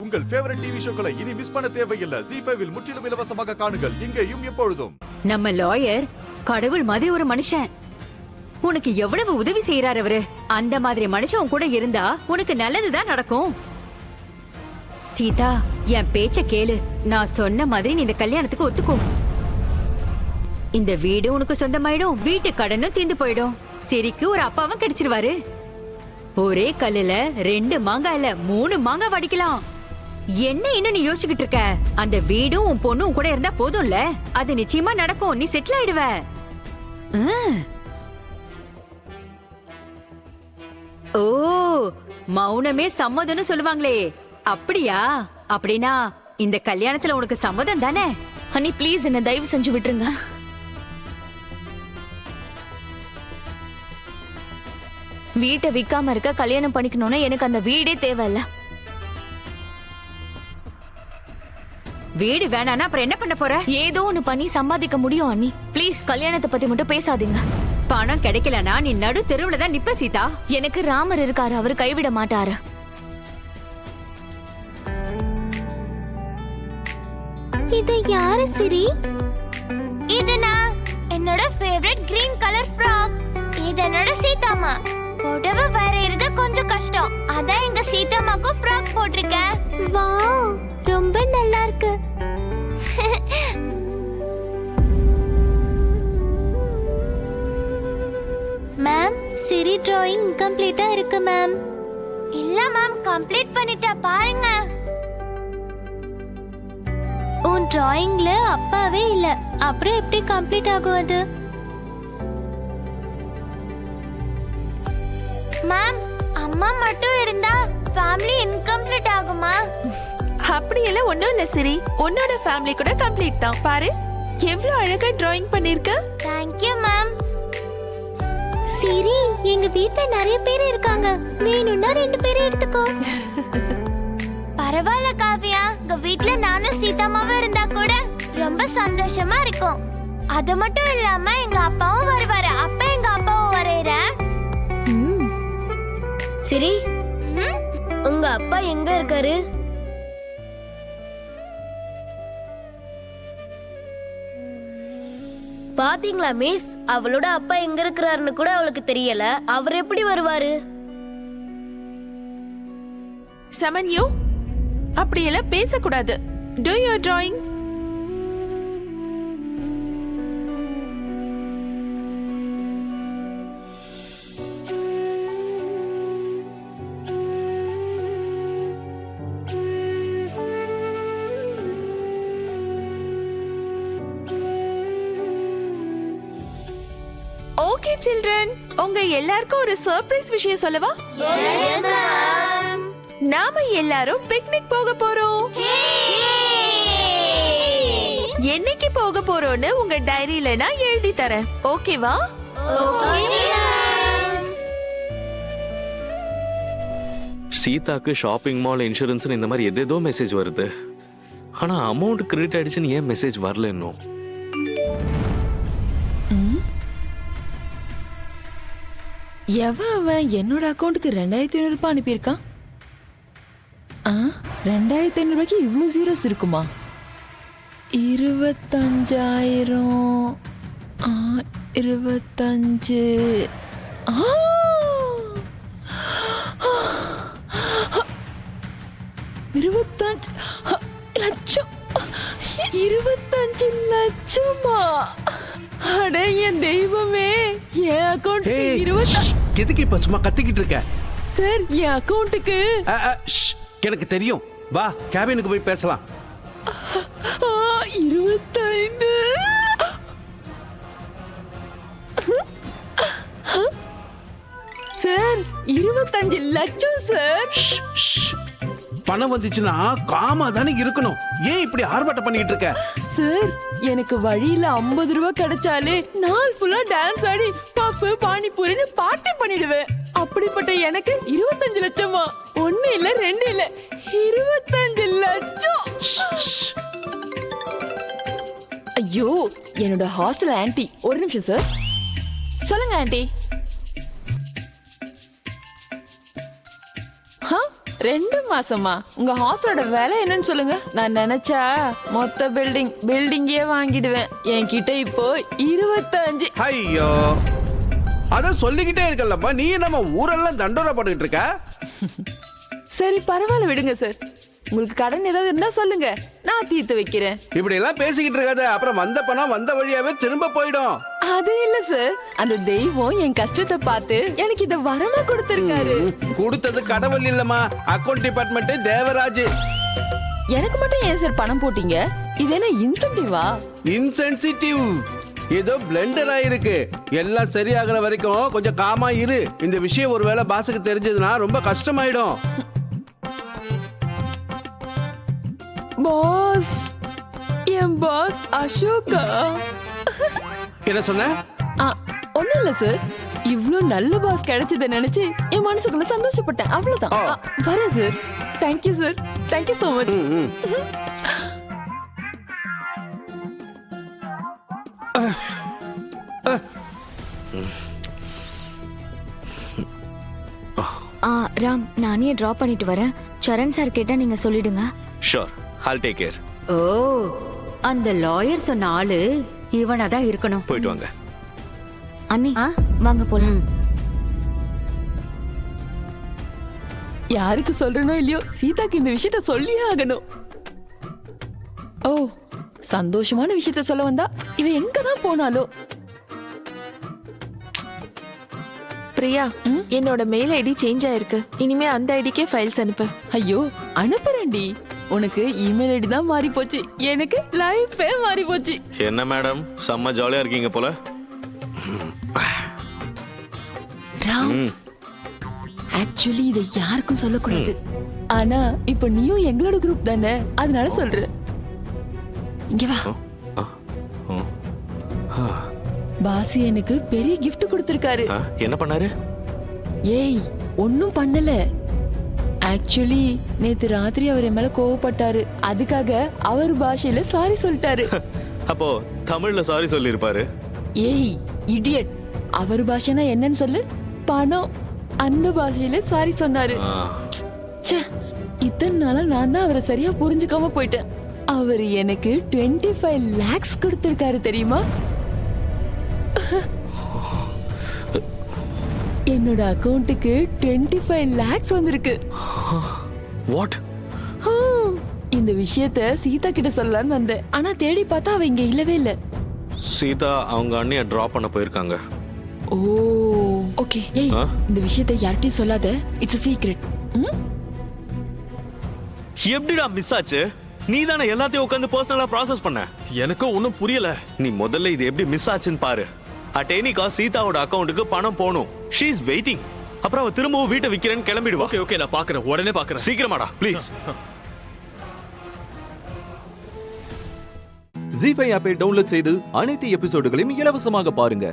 உங்கள் favourite TV ஷோக்களை இனி miss பண்ண தேவையில்லை. ZEE5 இல் முற்றிலும் இலவசமாக காணுங்கள். இங்கேயும் எப்பொழுதும். நம்ம லாயர் கடவுள் மாதிரி ஒரு மனுஷன். உனக்கு எவ்வளவு உதவி செய்யறாரு அவரு. அந்த மாதிரி மனுஷன் கூட இருந்தா உனக்கு நல்லதுதான் நடக்கும். சீதா, என் பேச்ச கேளு. நான் சொன்ன மாதிரி நீ இந்த கல்யாணத்துக்கு ஒத்துக்கும். இந்த வீடு உனக்கு சொந்தமாயிடும். வீட்டு கடனும் தீந்து போயிடும். சிரிக்கு ஒரு அப்பாவும் கிடைச்சிருவாரு. ஒரே கல்லுல 2 மாங்காய் இல்ல 3 மாங்காய் வடிக்கலாம். என்ன இன்னும் நீ யோசிச்சுக்கிட்டு இருக்க? அந்த வீடும் உன் பொண்ணும் கூட இருந்தா போதும்ல. அது நிச்சயமா நடக்கும். நீ செட்டில் ஆயிடுவ. ஓ, மௌனமே சம்மதம்னு சொல்லுவாங்களே, அப்படியா? அப்படின்னா இந்த கல்யாணத்துல உனக்கு சம்மதம் தானே? அண்ணி ப்ளீஸ் என்ன தயவு செஞ்சு விட்டுருங்க. வீட்டை விக்காம இருக்க கல்யாணம் பண்ணிக்கணும்னு எனக்கு அந்த வீடே தேவையில்ல. வீடு வேணானா அப்புறம் என்ன பண்ண போற? ஏதோ ஒண்ணு பண்ணி சம்பாதிக்க முடியும் அண்ணி. ப்ளீஸ் கல்யாணத்தை பத்தி மட்டும் பேசாதீங்க. பணம் கிடைக்கலனா நீ நடு தெருவுல தான் நிப்ப சீதா. எனக்கு ராமர் இருக்காரு, அவரு கைவிட மாட்டாரு. இது யாரு சிரி? இது நான் என்னோட ஃபேவரட் கிரீன் கலர் ஃப்ராக். இது என்னோட சீதாமா. புடவை வரையிறது கொஞ்சம் கஷ்டம். அதான் எங்க சீதாமாக்கு ஃப்ராக் போட்டிருக்கேன். வாவ், ரொம்ப நல்லா இருக்கு. மேம், சிரி டிராயிங் இன்கம்ப்ளீட்டா இருக்கு மேம். இல்ல மேம், கம்ப்ளீட் பண்ணிட்டா பாருங்க. உன் டிராயிங்ல அப்பாவே இல்ல, அப்புறம் எப்படி கம்ப்ளீட் ஆகும் அது? மேம், அம்மா மட்டும் இருந்தா ஃபேமிலி இன்கம்ப்ளீட் ஆகுமா? அப்படி எல்லாம் ஒண்ணும் இல்ல சிரி. உன்னோட ஃபேமிலி கூட கம்ப்ளீட் தான். பாரு எவ்வளவு அழகா டிராயிங் பண்ணிருக்க. Thank you ma'am. சிரி, எங்க வீட்ல நிறைய பேர் இருக்காங்க. வேணும்னா 2 பேரை எடுத்துக்கோ. பரவாயில்ல காவியா, எங்க வீட்ல நானும் சீதாமாவும் இருந்தா கூட ரொம்ப சந்தோஷமா இருக்கும். அது மட்டும் இல்லாம எங்க அப்பாவும் வருவாரு. அப்ப எங்க அப்பாவும் வரையற. சிரி, உங்க அப்பா எங்க இருக்காரு? பாத்தீங்களா மிஸ், அவளோட அப்பா எங்க இருக்கிறாருன்னு கூட அவளுக்கு தெரியல. அவர் எப்படி வருவாரு? சமன்யூ, அப்படி எல்லாம் பேசக்கூடாது. Do your drawing. Okay children, உங்க எல்லாருக்கும் ஒரு சர்ப்ரைஸ் விஷயம் சொல்லவா? நாம எல்லாரும் பிக்னிக் போக போறோம். என்னைக்கு போக போறோம்னு உங்க டைரியில நான் எழுதி தரேன். ஓகேவா? சீதாக்கு ஷாப்பிங் மால், இன்சூரன்ஸ் இந்த மாதிரி எதேதோ மெசேஜ் வருது. ஆனா அமௌண்ட் கிரெடிட் ஆயிடுச்சுன்னு ஏன் மெசேஜ் வரல இன்னும்? அவன் என்னோட அக்கௌண்ட்டுக்கு 2500 ரூபாய் அனுப்பியிருக்கான். 2500 ரூபாய்க்கு இவ்வளோ ஜீரோஸ் இருக்குமா? 25,000 25 25 லட்சம். 25 லட்சமா? அட என் தெய்வமே, என் அக்கௌண்ட் எதுக்கு இப்ப சும்மா கத்திக்கிட்டு இருக்க? சார், என் அக்கௌண்ட்டுக்கு எனக்கு தெரியும். வா, கேபினுக்கு போய் பேசலாம். 25 சார், 25 லட்சம் சார். பணம் வந்துச்சுன்னா காமா தானே இருக்கணும். ஏன் இப்படி ஆர்ப்பாட்டம் பண்ணிட்டு இருக்க? சார், எனக்கு வழியில 50 ரூபாய் கிடைச்சாலே நாள் ஃபுல்லா டான்ஸ் ஆடி பப்பு பானிபூரின்னு பார்ட்டி பண்ணிடுவேன். அப்படிப்பட்ட எனக்கு 25 லட்சமா? 1 இல்ல 2 இல்ல 25 லட்சம். ஐயோ, என்னோட ஹாஸ்டல் ஆன்ட்டி. ஒரு நிமிஷம் சார். சொல்லுங்க ஆன்ட்டி. 2 மாசமா உங்க ஹாஸ்டலோட விலை என்னன்னு சொல்லுங்க. நான் நினைச்சா மொத்த பில்டிங்கே வாங்கிடுவேன். என்கிட்ட இப்போ 25. ஐயோ அதான் சொல்லிக்கிட்டே இருக்கல்லப்பா, நீ நம்ம ஊரெல்லாம் தண்டோரா போட்டுக்கிட்டு இருக்க. சரி பரவாயில்ல விடுங்க சார். உங்களுக்கு கடன் ஏதாவது இருந்தா சொல்லுங்க, நான் தீர்த்து வைக்கிறேன். இப்படி எல்லாம் பேசிக்கிட்டு இருக்காத, அப்புறம் வந்த பணம் வந்த வழியாவே திரும்ப போயிடும். அது இல்ல சார், அந்த தெய்வம் என் கஷ்டத்தை பார்த்து எனக்கு இத வரமா கொடுத்திருக்காரு. கொடுத்தது கடவுள் இல்லம்மா, அக்கவுண்ட் டிபார்ட்மெண்ட் தேவராஜ். எனக்கு மட்டும் ஏன் சார் பணம் போட்டீங்க? இது என்ன இன்சென்டிவா? இன்சென்சிட்டிவ், ஏதோ பிளெண்டர் ஆயிருக்கு. எல்லாம் சரியாகிற வரைக்கும் கொஞ்சம் காமா இரு. இந்த விஷயம் ஒருவேளை பாஸுக்கு தெரிஞ்சதுன்னா ரொம்ப கஷ்டமாயிடும். பாஸ், என் பாஸ் அசோகா. என்ன சொன்ன? ஒண்ணும் இல்ல சார், இவ்ளோ நல்ல பாஸ் கிடைச்சதை நினைச்சு என் மனசுக்குள்ள சந்தோஷப்பட்டேன், அவ்வளவுதான். வரேன் sir. Thank you sir, thank you so much. Ram, நானே டிராப் பண்ணிட்டு வரேன். சரண் சார் கேட்டா நீங்க சொல்லிடுங்க. Sure, I'll take care. ஓ, அந்த லாயர் சொன்ன ஆளு இவனாதான் இருக்கணும். போயிட்டு வாங்க. அண்ணி வாங்க போலாம். யாருக்கு சொல்றனோ இல்லையோ, சீதாக்கு இந்த விஷயத்த சொல்லியே ஆகணும். ஓ, சந்தோஷமான விஷயத்த சொல்ல வந்தா இவ எங்கதான் போனாலோ. பிரியா, என்னோட மெயில் ஐடி சேஞ்ச் ஆயிருக்கு. இனிமே அந்த ஐடிக்கே ஃபைல்ஸ் அனுப்பு. ஐயோ அனுப்புறேன்டி. உனக்கு இமெயில் ஐடி தான் மாறி போச்சு, எனக்கு லைஃபே மாறி போச்சு. என்ன மேடம், செம்ம ஜாலியா இருக்கீங்க போல. ராம், ஆக்சுவலி இதை யாருக்கும் சொல்லக்கூடாது. ஆனா இப்ப நீயும் எங்களோட குரூப் தானே, அதனால சொல்றேன். இங்க வா. பாஸ் எனக்கு பெரிய gift கொடுத்திருக்காரு. என்ன பண்ணாரு? ஏய், ஒன்னும் பண்ணல. ஆக்சுவலி நேத்து ராத்திரி அவர் என் மேல கோவப்பட்டாரு. அதுக்காக அவர் பாஷையில சாரி சொல்லிட்டாரு. அப்போ தமிழ்ல சாரி சொல்லிருப்பாரு. ஏய் இடியட், அவர் பாஷைனா என்னன்னு சொல்லு. பணம், அந்த பாஷையில சாரி சொன்னாரு. ச்சே, இத்தனை நாளா நான் தான் அவரை சரியா புரிஞ்சுக்காம போயிட்டேன். அவர் எனக்கு 25 lakhs கொடுத்திருக்காரு தெரியுமா? என்னோட அக்கவுண்ட்டுக்கு 25 lakhs வந்திருக்கு. வாட்? இந்த விஷயத்த சீதா கிட்ட சொல்லலாம்னு வந்தேன், ஆனா தேடி பார்த்தா அவ இங்க இல்லவே இல்ல. சீதா அவங்க அண்ணிய டிராப் பண்ண போயிருக்காங்க. ஓ ஓகே. ஏய், இந்த விஷயத்தை யார்கிட்டயும் சொல்லாத, இட்ஸ் a secret. எப்படிடா மிஸ் ஆச்சு? நீ தானே எல்லாத்தையும் உட்காந்து பர்சனலா ப்ராசஸ் பண்ண. எனக்கும் ஒன்றும் புரியல. நீ முதல்ல இது எப்படி மிஸ் ஆச்சுன்னு பாரு. அட் எனி காஸ்ட் சீதாவோட அக்கவுண்ட்டுக்கு பணம் போகணும். She is waiting. அப்புறம் அவ திரும்பவும் வீட்டை விக்கிறேன்னு கிளம்பிடுவா. ஓகே ஓகே, நான் பாக்குறேன், உடனே பாக்குறேன். சீக்கிரமாடா ப்ளீஸ். ஜீ5 ஆப்பை டவுன்லோட் செய்து அனைத்து எபிசோடுகளையும் இலவசமாக பாருங்க.